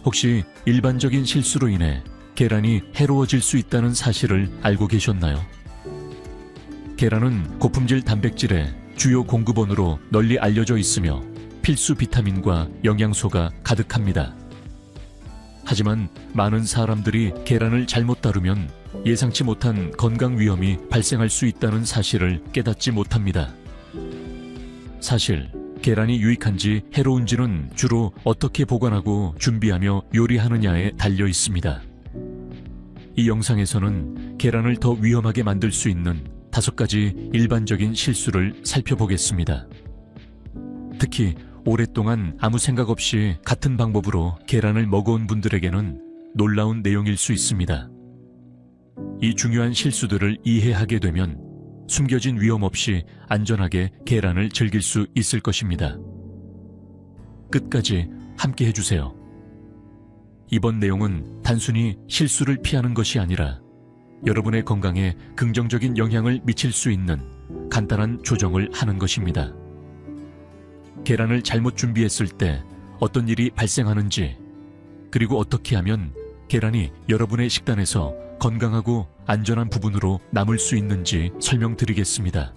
혹시 일반적인 실수로 인해 계란이 해로워질 수 있다는 사실을 알고 계셨나요? 계란은 고품질 단백질의 주요 공급원으로 널리 알려져 있으며 필수 비타민과 영양소가 가득합니다. 하지만 많은 사람들이 계란을 잘못 다루면 예상치 못한 건강 위험이 발생할 수 있다는 사실을 깨닫지 못합니다. 사실 계란이 유익한지 해로운지는 주로 어떻게 보관하고 준비하며 요리하느냐에 달려 있습니다. 이 영상에서는 계란을 더 위험하게 만들 수 있는 5가지 일반적인 실수를 살펴보겠습니다. 특히 오랫동안 아무 생각 없이 같은 방법으로 계란을 먹어온 분들에게는 놀라운 내용일 수 있습니다. 이 중요한 실수들을 이해하게 되면 숨겨진 위험 없이 안전하게 계란을 즐길 수 있을 것입니다. 끝까지 함께 해주세요. 이번 내용은 단순히 실수를 피하는 것이 아니라 여러분의 건강에 긍정적인 영향을 미칠 수 있는 간단한 조정을 하는 것입니다. 계란을 잘못 준비했을 때 어떤 일이 발생하는지, 그리고 어떻게 하면 계란이 여러분의 식단에서 건강하고 안전한 부분으로 남을 수 있는지 설명드리겠습니다.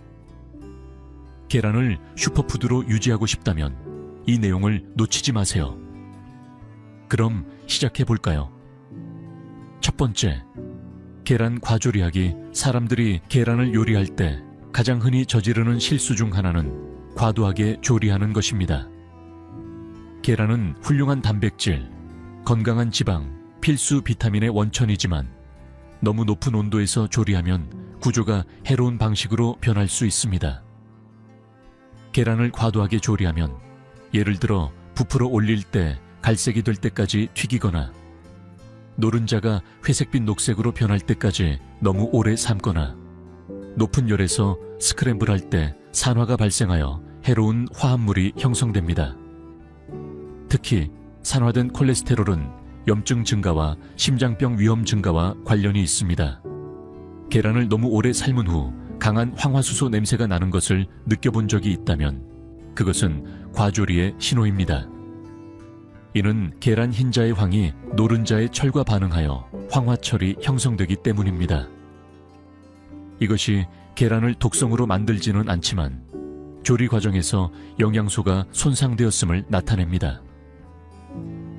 계란을 슈퍼푸드로 유지하고 싶다면 이 내용을 놓치지 마세요. 그럼 시작해 볼까요? 첫 번째, 계란 과조리하기. 사람들이 계란을 요리할 때 가장 흔히 저지르는 실수 중 하나는 과도하게 조리하는 것입니다. 계란은 훌륭한 단백질, 건강한 지방, 필수 비타민의 원천이지만 너무 높은 온도에서 조리하면 구조가 해로운 방식으로 변할 수 있습니다. 계란을 과도하게 조리하면 예를 들어 부풀어 올릴 때 갈색이 될 때까지 튀기거나 노른자가 회색빛 녹색으로 변할 때까지 너무 오래 삶거나 높은 열에서 스크램블할 때 산화가 발생하여 해로운 화합물이 형성됩니다. 특히 산화된 콜레스테롤은 염증 증가와 심장병 위험 증가와 관련이 있습니다. 계란을 너무 오래 삶은 후 강한 황화수소 냄새가 나는 것을 느껴본 적이 있다면 그것은 과조리의 신호입니다. 이는 계란 흰자의 황이 노른자의 철과 반응하여 황화철이 형성되기 때문입니다. 이것이 계란을 독성으로 만들지는 않지만 조리 과정에서 영양소가 손상되었음을 나타냅니다.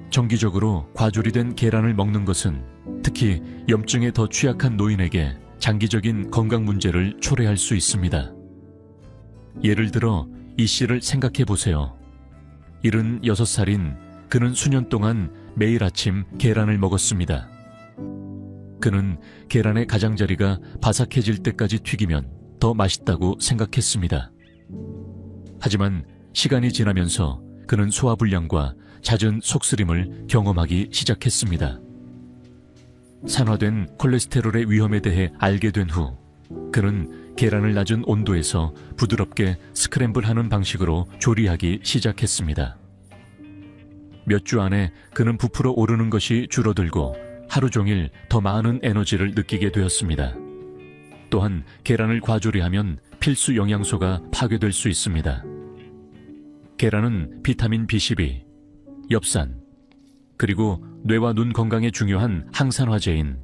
정기적으로 과조리된 계란을 먹는 것은 특히 염증에 더 취약한 노인에게 장기적인 건강 문제를 초래할 수 있습니다. 예를 들어 이 씨를 생각해 보세요. 76살인 그는 수년 동안 매일 아침 계란을 먹었습니다. 그는 계란의 가장자리가 바삭해질 때까지 튀기면 더 맛있다고 생각했습니다. 하지만 시간이 지나면서 그는 소화불량과 잦은 속쓰림을 경험하기 시작했습니다. 산화된 콜레스테롤의 위험에 대해 알게 된 후 그는 계란을 낮은 온도에서 부드럽게 스크램블하는 방식으로 조리하기 시작했습니다. 몇 주 안에 그는 부풀어 오르는 것이 줄어들고 하루 종일 더 많은 에너지를 느끼게 되었습니다. 또한 계란을 과조리하면 필수 영양소가 파괴될 수 있습니다. 계란은 비타민 B12, 엽산, 그리고 뇌와 눈 건강에 중요한 항산화제인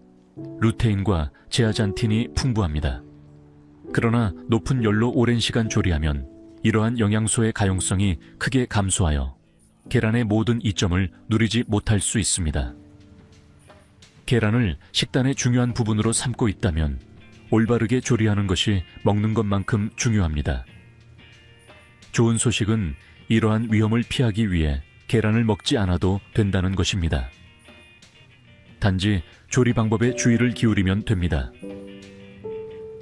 루테인과 제아잔틴이 풍부합니다. 그러나 높은 열로 오랜 시간 조리하면 이러한 영양소의 가용성이 크게 감소하여 계란의 모든 이점을 누리지 못할 수 있습니다. 계란을 식단의 중요한 부분으로 삼고 있다면 올바르게 조리하는 것이 먹는 것만큼 중요합니다. 좋은 소식은 이러한 위험을 피하기 위해 계란을 먹지 않아도 된다는 것입니다. 단지 조리 방법에 주의를 기울이면 됩니다.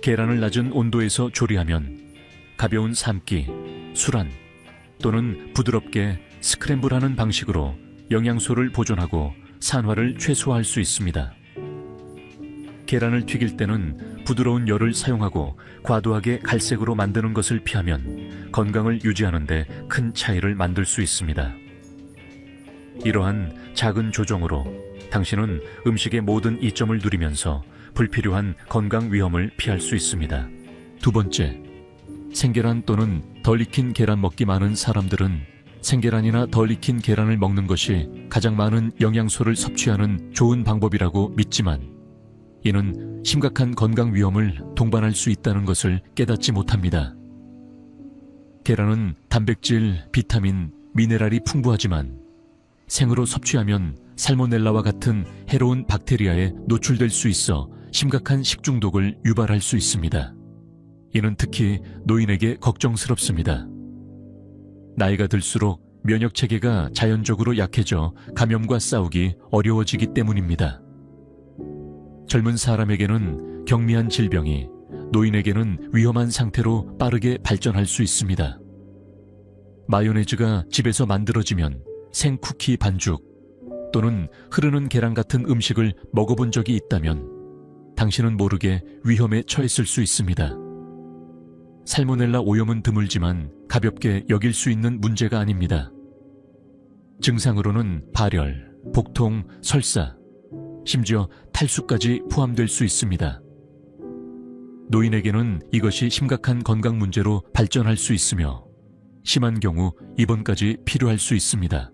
계란을 낮은 온도에서 조리하면 가벼운 삶기, 술안 또는 부드럽게 스크램블하는 방식으로 영양소를 보존하고 산화를 최소화할 수 있습니다. 계란을 튀길 때는 부드러운 열을 사용하고 과도하게 갈색으로 만드는 것을 피하면 건강을 유지하는 데 큰 차이를 만들 수 있습니다. 이러한 작은 조정으로 당신은 음식의 모든 이점을 누리면서 불필요한 건강 위험을 피할 수 있습니다. 두 번째, 생계란 또는 덜 익힌 계란 먹기. 많은 사람들은 생계란이나 덜 익힌 계란을 먹는 것이 가장 많은 영양소를 섭취하는 좋은 방법이라고 믿지만 이는 심각한 건강 위험을 동반할 수 있다는 것을 깨닫지 못합니다. 계란은 단백질, 비타민, 미네랄이 풍부하지만 생으로 섭취하면 살모넬라와 같은 해로운 박테리아에 노출될 수 있어 심각한 식중독을 유발할 수 있습니다. 이는 특히 노인에게 걱정스럽습니다. 나이가 들수록 면역체계가 자연적으로 약해져 감염과 싸우기 어려워지기 때문입니다. 젊은 사람에게는 경미한 질병이, 노인에게는 위험한 상태로 빠르게 발전할 수 있습니다. 마요네즈가 집에서 만들어지면 생쿠키 반죽 또는 흐르는 계란 같은 음식을 먹어본 적이 있다면 당신은 모르게 위험에 처했을 수 있습니다. 살모넬라 오염은 드물지만 가볍게 여길 수 있는 문제가 아닙니다. 증상으로는 발열, 복통, 설사, 심지어 탈수까지 포함될 수 있습니다. 노인에게는 이것이 심각한 건강 문제로 발전할 수 있으며 심한 경우 입원까지 필요할 수 있습니다.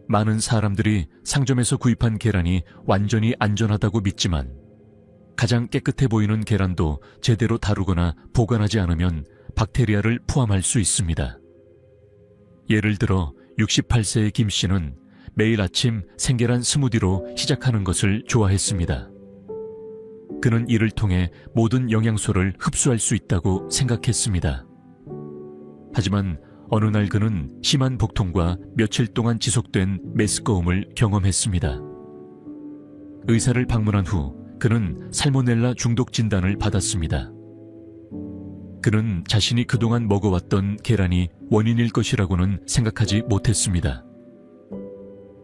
많은 사람들이 상점에서 구입한 계란이 완전히 안전하다고 믿지만 가장 깨끗해 보이는 계란도 제대로 다루거나 보관하지 않으면 박테리아를 포함할 수 있습니다. 예를 들어 68세의 김 씨는 매일 아침 생계란 스무디로 시작하는 것을 좋아했습니다. 그는 이를 통해 모든 영양소를 흡수할 수 있다고 생각했습니다. 하지만 어느 날 그는 심한 복통과 며칠 동안 지속된 메스꺼움을 경험했습니다. 의사를 방문한 후 그는 살모넬라 중독 진단을 받았습니다. 그는 자신이 그동안 먹어왔던 계란이 원인일 것이라고는 생각하지 못했습니다.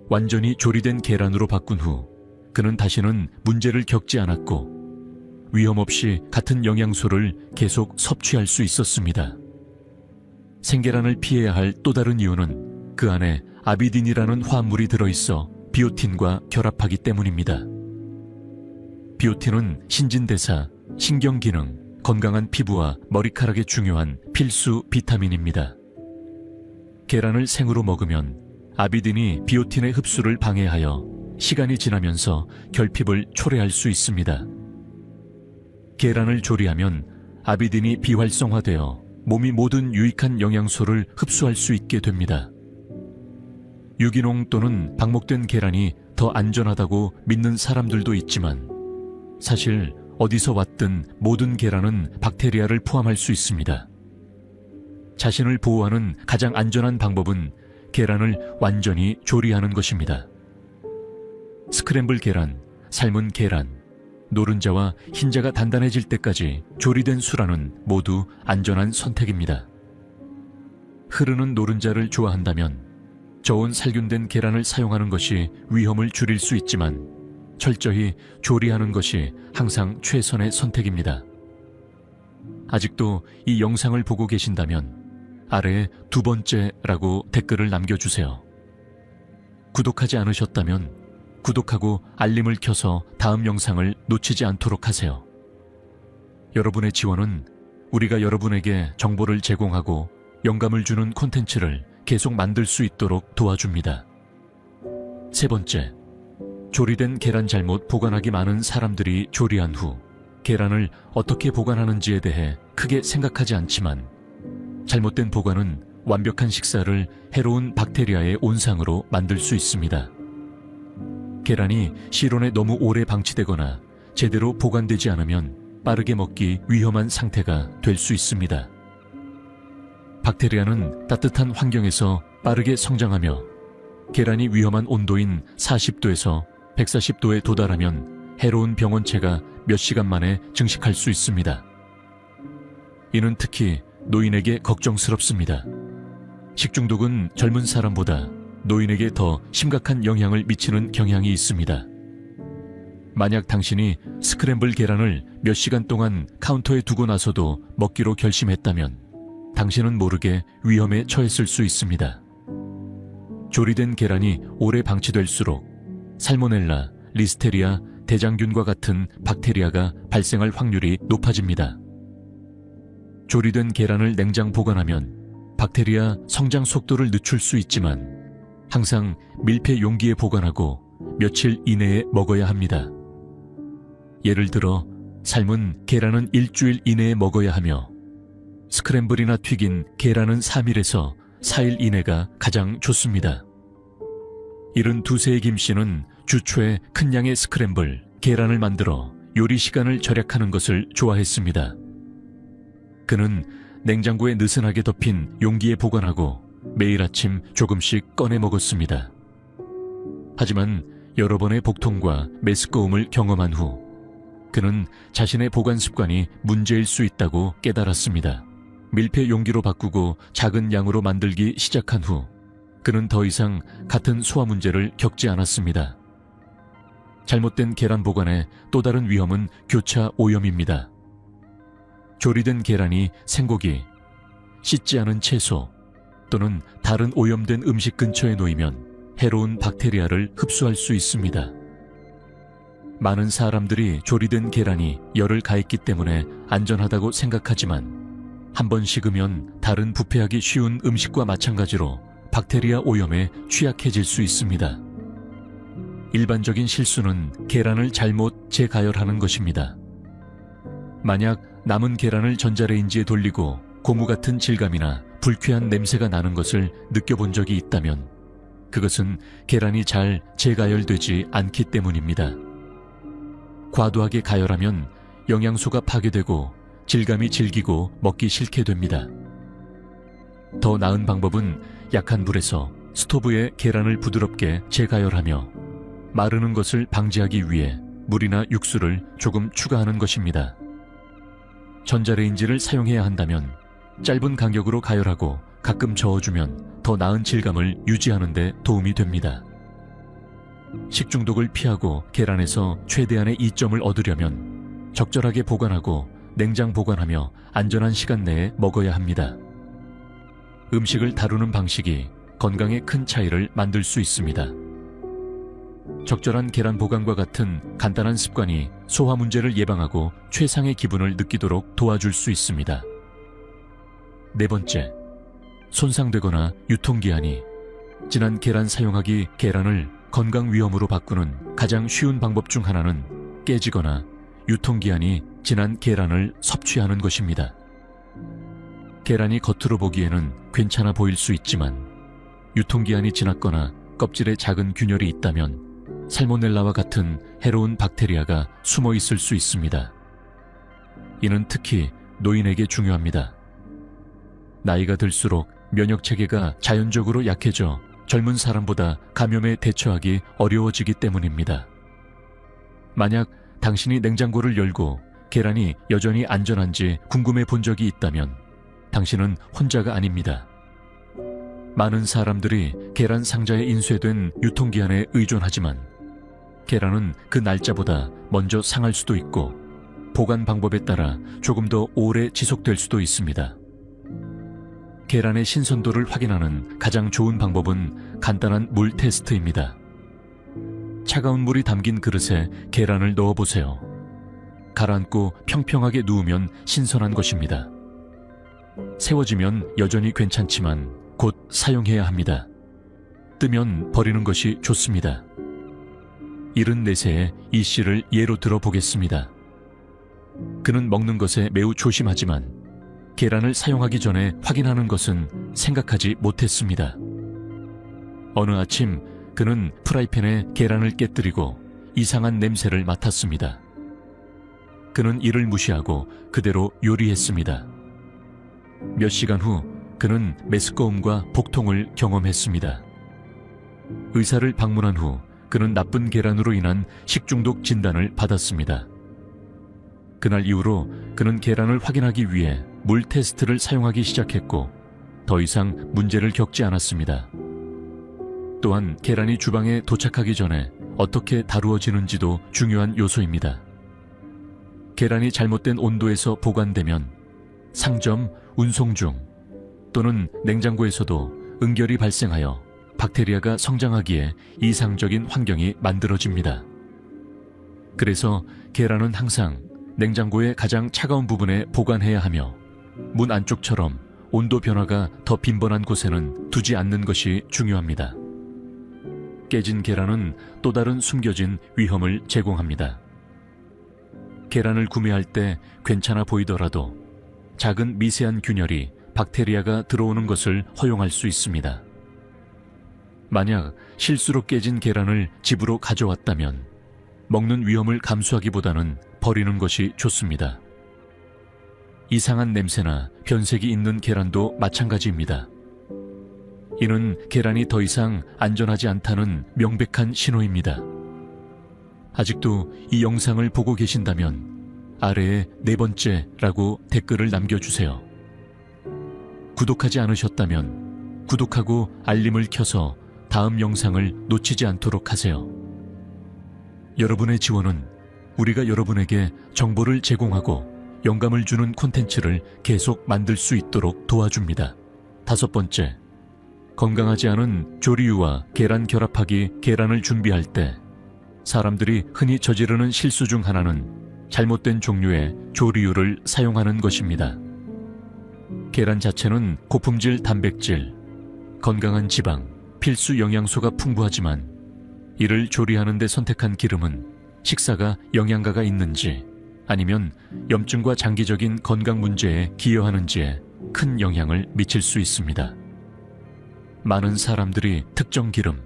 완전히 조리된 계란으로 바꾼 후 그는 다시는 문제를 겪지 않았고 위험 없이 같은 영양소를 계속 섭취할 수 있었습니다. 생계란을 피해야 할 또 다른 이유는 그 안에 아비딘이라는 화합물이 들어있어 비오틴과 결합하기 때문입니다. 비오틴은 신진대사, 신경기능, 건강한 피부와 머리카락에 중요한 필수 비타민입니다. 계란을 생으로 먹으면 아비딘이 비오틴의 흡수를 방해하여 시간이 지나면서 결핍을 초래할 수 있습니다. 계란을 조리하면 아비딘이 비활성화되어 몸이 모든 유익한 영양소를 흡수할 수 있게 됩니다. 유기농 또는 방목된 계란이 더 안전하다고 믿는 사람들도 있지만 사실 어디서 왔든 모든 계란은 박테리아를 포함할 수 있습니다. 자신을 보호하는 가장 안전한 방법은 계란을 완전히 조리하는 것입니다. 스크램블 계란, 삶은 계란, 노른자와 흰자가 단단해질 때까지 조리된 수란은 모두 안전한 선택입니다. 흐르는 노른자를 좋아한다면 저온 살균된 계란을 사용하는 것이 위험을 줄일 수 있지만 철저히 조리하는 것이 항상 최선의 선택입니다. 아직도 이 영상을 보고 계신다면 아래에 두 번째라고 댓글을 남겨주세요. 구독하지 않으셨다면 구독하고 알림을 켜서 다음 영상을 놓치지 않도록 하세요. 여러분의 지원은 우리가 여러분에게 정보를 제공하고 영감을 주는 콘텐츠를 계속 만들 수 있도록 도와줍니다. 세 번째, 조리된 계란 잘못 보관하기. 많은 사람들이 조리한 후 계란을 어떻게 보관하는지에 대해 크게 생각하지 않지만 잘못된 보관은 완벽한 식사를 해로운 박테리아의 온상으로 만들 수 있습니다. 계란이 실온에 너무 오래 방치되거나 제대로 보관되지 않으면 빠르게 먹기 위험한 상태가 될 수 있습니다. 박테리아는 따뜻한 환경에서 빠르게 성장하며 계란이 위험한 온도인 40도에서 140도에 도달하면 해로운 병원체가 몇 시간 만에 증식할 수 있습니다. 이는 특히 노인에게 걱정스럽습니다. 식중독은 젊은 사람보다 노인에게 더 심각한 영향을 미치는 경향이 있습니다. 만약 당신이 스크램블 계란을 몇 시간 동안 카운터에 두고 나서도 먹기로 결심했다면 당신은 모르게 위험에 처했을 수 있습니다. 조리된 계란이 오래 방치될수록 살모넬라, 리스테리아, 대장균과 같은 박테리아가 발생할 확률이 높아집니다. 조리된 계란을 냉장 보관하면 박테리아 성장 속도를 늦출 수 있지만 항상 밀폐 용기에 보관하고 며칠 이내에 먹어야 합니다. 예를 들어 삶은 계란은 일주일 이내에 먹어야 하며 스크램블이나 튀긴 계란은 3일에서 4일 이내가 가장 좋습니다. 72세의 김씨는 주 초에 큰 양의 스크램블, 계란을 만들어 요리 시간을 절약하는 것을 좋아했습니다. 그는 냉장고에 느슨하게 덮인 용기에 보관하고 매일 아침 조금씩 꺼내 먹었습니다. 하지만 여러 번의 복통과 메스꺼움을 경험한 후 그는 자신의 보관 습관이 문제일 수 있다고 깨달았습니다. 밀폐 용기로 바꾸고 작은 양으로 만들기 시작한 후 그는 더 이상 같은 소화 문제를 겪지 않았습니다. 잘못된 계란 보관의 또 다른 위험은 교차 오염입니다. 조리된 계란이 생고기, 씻지 않은 채소 또는 다른 오염된 음식 근처에 놓이면 해로운 박테리아를 흡수할 수 있습니다. 많은 사람들이 조리된 계란이 열을 가했기 때문에 안전하다고 생각하지만 한 번 식으면 다른 부패하기 쉬운 음식과 마찬가지로 박테리아 오염에 취약해질 수 있습니다. 일반적인 실수는 계란을 잘못 재가열하는 것입니다. 만약 남은 계란을 전자레인지에 돌리고 고무 같은 질감이나 불쾌한 냄새가 나는 것을 느껴본 적이 있다면 그것은 계란이 잘 재가열되지 않기 때문입니다. 과도하게 가열하면 영양소가 파괴되고 질감이 질기고 먹기 싫게 됩니다. 더 나은 방법은 약한 불에서 스토브에 계란을 부드럽게 재가열하며 마르는 것을 방지하기 위해 물이나 육수를 조금 추가하는 것입니다. 전자레인지를 사용해야 한다면 짧은 간격으로 가열하고 가끔 저어주면 더 나은 질감을 유지하는 데 도움이 됩니다. 식중독을 피하고 계란에서 최대한의 이점을 얻으려면 적절하게 보관하고 냉장 보관하며 안전한 시간 내에 먹어야 합니다. 음식을 다루는 방식이 건강에 큰 차이를 만들 수 있습니다. 적절한 계란 보관과 같은 간단한 습관이 소화 문제를 예방하고 최상의 기분을 느끼도록 도와줄 수 있습니다. 네 번째, 손상되거나 유통기한이 지난 계란 사용하기 계란을 건강 위험으로 바꾸는 가장 쉬운 방법 중 하나는 깨지거나 유통기한이 지난 계란을 섭취하는 것입니다. 계란이 겉으로 보기에는 괜찮아 보일 수 있지만 유통기한이 지났거나 껍질에 작은 균열이 있다면 살모넬라와 같은 해로운 박테리아가 숨어 있을 수 있습니다. 이는 특히 노인에게 중요합니다. 나이가 들수록 면역 체계가 자연적으로 약해져 젊은 사람보다 감염에 대처하기 어려워지기 때문입니다. 만약 당신이 냉장고를 열고 계란이 여전히 안전한지 궁금해 본 적이 있다면 당신은 혼자가 아닙니다. 많은 사람들이 계란 상자에 인쇄된 유통기한에 의존하지만 계란은 그 날짜보다 먼저 상할 수도 있고 보관 방법에 따라 조금 더 오래 지속될 수도 있습니다. 계란의 신선도를 확인하는 가장 좋은 방법은 간단한 물 테스트입니다. 차가운 물이 담긴 그릇에 계란을 넣어보세요. 가라앉고 평평하게 누우면 신선한 것입니다. 세워지면 여전히 괜찮지만 곧 사용해야 합니다. 뜨면 버리는 것이 좋습니다. 74세의 이 씨를 예로 들어보겠습니다. 그는 먹는 것에 매우 조심하지만 계란을 사용하기 전에 확인하는 것은 생각하지 못했습니다. 어느 아침 그는 프라이팬에 계란을 깨뜨리고 이상한 냄새를 맡았습니다. 그는 이를 무시하고 그대로 요리했습니다. 몇 시간 후 그는 메스꺼움과 복통을 경험했습니다. 의사를 방문한 후 그는 나쁜 계란으로 인한 식중독 진단을 받았습니다. 그날 이후로 그는 계란을 확인하기 위해 물 테스트를 사용하기 시작했고 더 이상 문제를 겪지 않았습니다. 또한 계란이 주방에 도착하기 전에 어떻게 다루어지는지도 중요한 요소입니다. 계란이 잘못된 온도에서 보관되면 상점, 운송 중 또는 냉장고에서도 응결이 발생하여 박테리아가 성장하기에 이상적인 환경이 만들어집니다. 그래서 계란은 항상 냉장고의 가장 차가운 부분에 보관해야 하며 문 안쪽처럼 온도 변화가 더 빈번한 곳에는 두지 않는 것이 중요합니다. 깨진 계란은 또 다른 숨겨진 위험을 제공합니다. 계란을 구매할 때 괜찮아 보이더라도 작은 미세한 균열이 박테리아가 들어오는 것을 허용할 수 있습니다. 만약 실수로 깨진 계란을 집으로 가져왔다면 먹는 위험을 감수하기보다는 버리는 것이 좋습니다. 이상한 냄새나 변색이 있는 계란도 마찬가지입니다. 이는 계란이 더 이상 안전하지 않다는 명백한 신호입니다. 아직도 이 영상을 보고 계신다면 아래에 4번째라고 댓글을 남겨주세요. 구독하지 않으셨다면 구독하고 알림을 켜서 다음 영상을 놓치지 않도록 하세요. 여러분의 지원은 우리가 여러분에게 정보를 제공하고 영감을 주는 콘텐츠를 계속 만들 수 있도록 도와줍니다. 5번째, 건강하지 않은 조리유와 계란 결합하기. 계란을 준비할 때 사람들이 흔히 저지르는 실수 중 하나는 잘못된 종류의 조리유를 사용하는 것입니다. 계란 자체는 고품질 단백질, 건강한 지방, 필수 영양소가 풍부하지만 이를 조리하는 데 선택한 기름은 식사가 영양가가 있는지 아니면 염증과 장기적인 건강 문제에 기여하는지에 큰 영향을 미칠 수 있습니다. 많은 사람들이 특정 기름,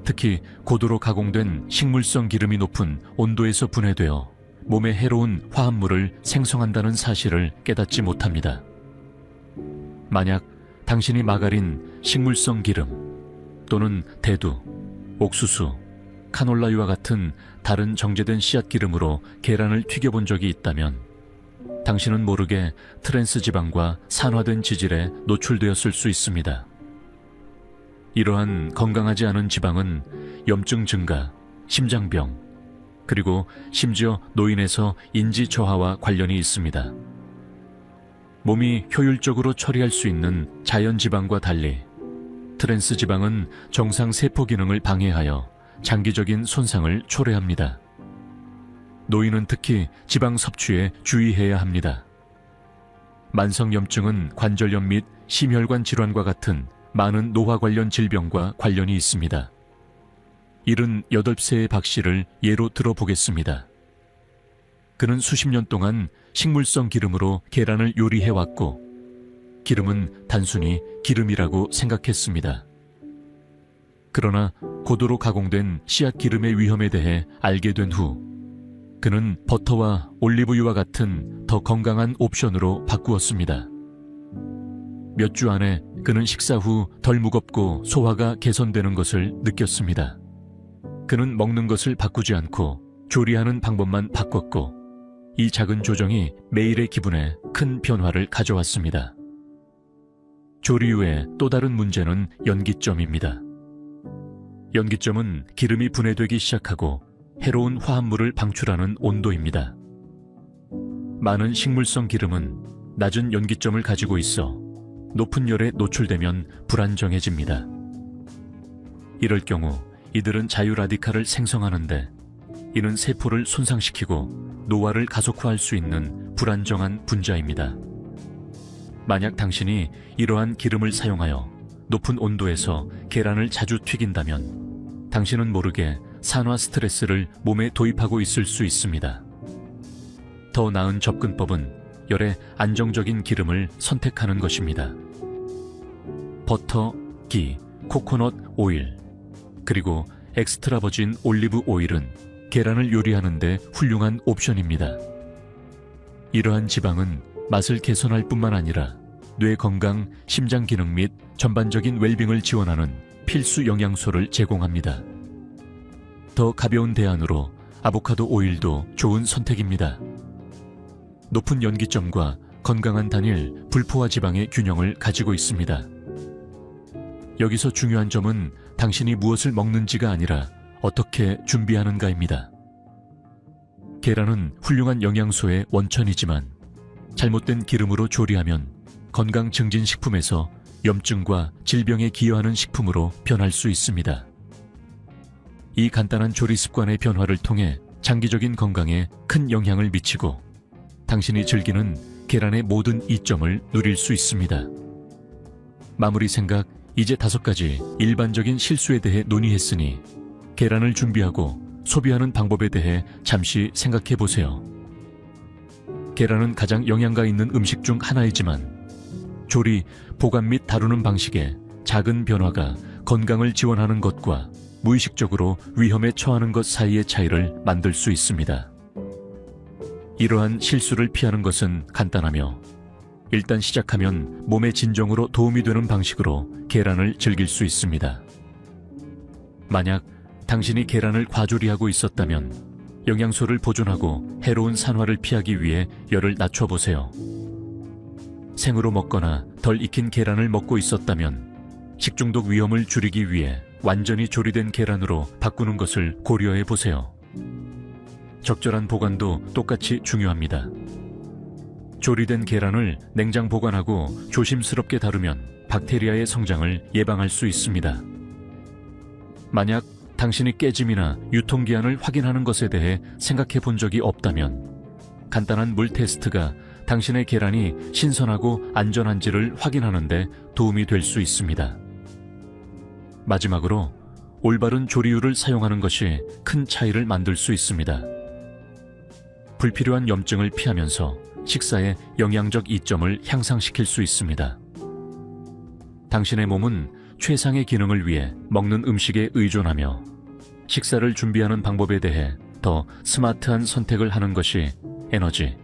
특히 고도로 가공된 식물성 기름이 높은 온도에서 분해되어 몸에 해로운 화합물을 생성한다는 사실을 깨닫지 못합니다. 만약 당신이 마가린, 식물성 기름 또는 대두, 옥수수, 카놀라유와 같은 다른 정제된 씨앗 기름으로 계란을 튀겨본 적이 있다면 당신은 모르게 트랜스 지방과 산화된 지질에 노출되었을 수 있습니다. 이러한 건강하지 않은 지방은 염증 증가, 심장병, 그리고 심지어 노인에서 인지 저하와 관련이 있습니다. 몸이 효율적으로 처리할 수 있는 자연 지방과 달리 트랜스 지방은 정상 세포 기능을 방해하여 장기적인 손상을 초래합니다. 노인은 특히 지방 섭취에 주의해야 합니다. 만성염증은 관절염 및 심혈관 질환과 같은 많은 노화 관련 질병과 관련이 있습니다. 78세의 박 씨를 예로 들어보겠습니다. 그는 수십 년 동안 식물성 기름으로 계란을 요리해왔고 기름은 단순히 기름이라고 생각했습니다. 그러나 고도로 가공된 씨앗 기름의 위험에 대해 알게 된 후 그는 버터와 올리브유와 같은 더 건강한 옵션으로 바꾸었습니다. 몇 주 안에 그는 식사 후 덜 무겁고 소화가 개선되는 것을 느꼈습니다. 그는 먹는 것을 바꾸지 않고 조리하는 방법만 바꿨고 이 작은 조정이 매일의 기분에 큰 변화를 가져왔습니다. 조리유의 또 다른 문제는 연기점입니다. 연기점은 기름이 분해되기 시작하고 해로운 화합물을 방출하는 온도입니다. 많은 식물성 기름은 낮은 연기점을 가지고 있어 높은 열에 노출되면 불안정해집니다. 이럴 경우 이들은 자유라디칼을 생성하는데 이는 세포를 손상시키고 노화를 가속화할 수 있는 불안정한 분자입니다. 만약 당신이 이러한 기름을 사용하여 높은 온도에서 계란을 자주 튀긴다면 당신은 모르게 산화 스트레스를 몸에 도입하고 있을 수 있습니다. 더 나은 접근법은 열에 안정적인 기름을 선택하는 것입니다. 버터, 기, 코코넛 오일, 그리고 엑스트라 버진 올리브 오일은 계란을 요리하는 데 훌륭한 옵션입니다. 이러한 지방은 맛을 개선할 뿐만 아니라 뇌 건강, 심장 기능 및 전반적인 웰빙을 지원하는 필수 영양소를 제공합니다. 더 가벼운 대안으로 아보카도 오일도 좋은 선택입니다. 높은 연기점과 건강한 단일 불포화 지방의 균형을 가지고 있습니다. 여기서 중요한 점은 당신이 무엇을 먹는지가 아니라 어떻게 준비하는가입니다. 계란은 훌륭한 영양소의 원천이지만 잘못된 기름으로 조리하면 건강 증진 식품에서 염증과 질병에 기여하는 식품으로 변할 수 있습니다. 이 간단한 조리 습관의 변화를 통해 장기적인 건강에 큰 영향을 미치고 당신이 즐기는 계란의 모든 이점을 누릴 수 있습니다. 마무리 생각 이제 5가지 일반적인 실수에 대해 논의했으니 계란을 준비하고 소비하는 방법에 대해 잠시 생각해 보세요. 계란은 가장 영양가 있는 음식 중 하나이지만 조리, 보관 및 다루는 방식에 작은 변화가 건강을 지원하는 것과 무의식적으로 위험에 처하는 것 사이의 차이를 만들 수 있습니다. 이러한 실수를 피하는 것은 간단하며 일단 시작하면 몸의 진정으로 도움이 되는 방식으로 계란을 즐길 수 있습니다. 만약 당신이 계란을 과조리하고 있었다면 영양소를 보존하고 해로운 산화를 피하기 위해 열을 낮춰보세요. 생으로 먹거나 덜 익힌 계란을 먹고 있었다면 식중독 위험을 줄이기 위해 완전히 조리된 계란으로 바꾸는 것을 고려해 보세요. 적절한 보관도 똑같이 중요합니다. 조리된 계란을 냉장 보관하고 조심스럽게 다루면 박테리아의 성장을 예방할 수 있습니다. 만약 당신이 깨짐이나 유통기한을 확인하는 것에 대해 생각해 본 적이 없다면 간단한 물 테스트가 당신의 계란이 신선하고 안전한지를 확인하는 데 도움이 될 수 있습니다. 마지막으로 올바른 조리율을 사용하는 것이 큰 차이를 만들 수 있습니다. 불필요한 염증을 피하면서 식사의 영양적 이점을 향상시킬 수 있습니다. 당신의 몸은 최상의 기능을 위해 먹는 음식에 의존하며 식사를 준비하는 방법에 대해 더 스마트한 선택을 하는 것이 에너지,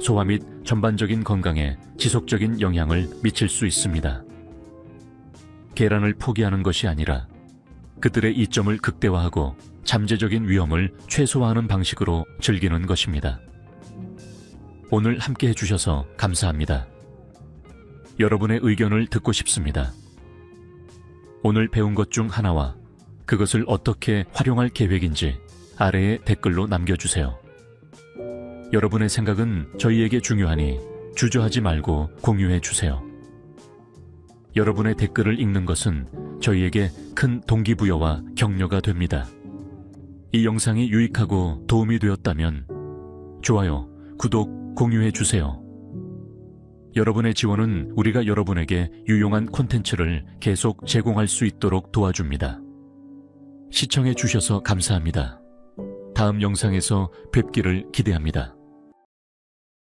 소화 및 전반적인 건강에 지속적인 영향을 미칠 수 있습니다. 계란을 포기하는 것이 아니라 그들의 이점을 극대화하고 잠재적인 위험을 최소화하는 방식으로 즐기는 것입니다. 오늘 함께 해주셔서 감사합니다. 여러분의 의견을 듣고 싶습니다. 오늘 배운 것 중 하나와 그것을 어떻게 활용할 계획인지 아래에 댓글로 남겨주세요. 여러분의 생각은 저희에게 중요하니 주저하지 말고 공유해 주세요. 여러분의 댓글을 읽는 것은 저희에게 큰 동기부여와 격려가 됩니다. 이 영상이 유익하고 도움이 되었다면 좋아요, 구독, 공유해 주세요. 여러분의 지원은 우리가 여러분에게 유용한 콘텐츠를 계속 제공할 수 있도록 도와줍니다. 시청해 주셔서 감사합니다. 다음 영상에서 뵙기를 기대합니다.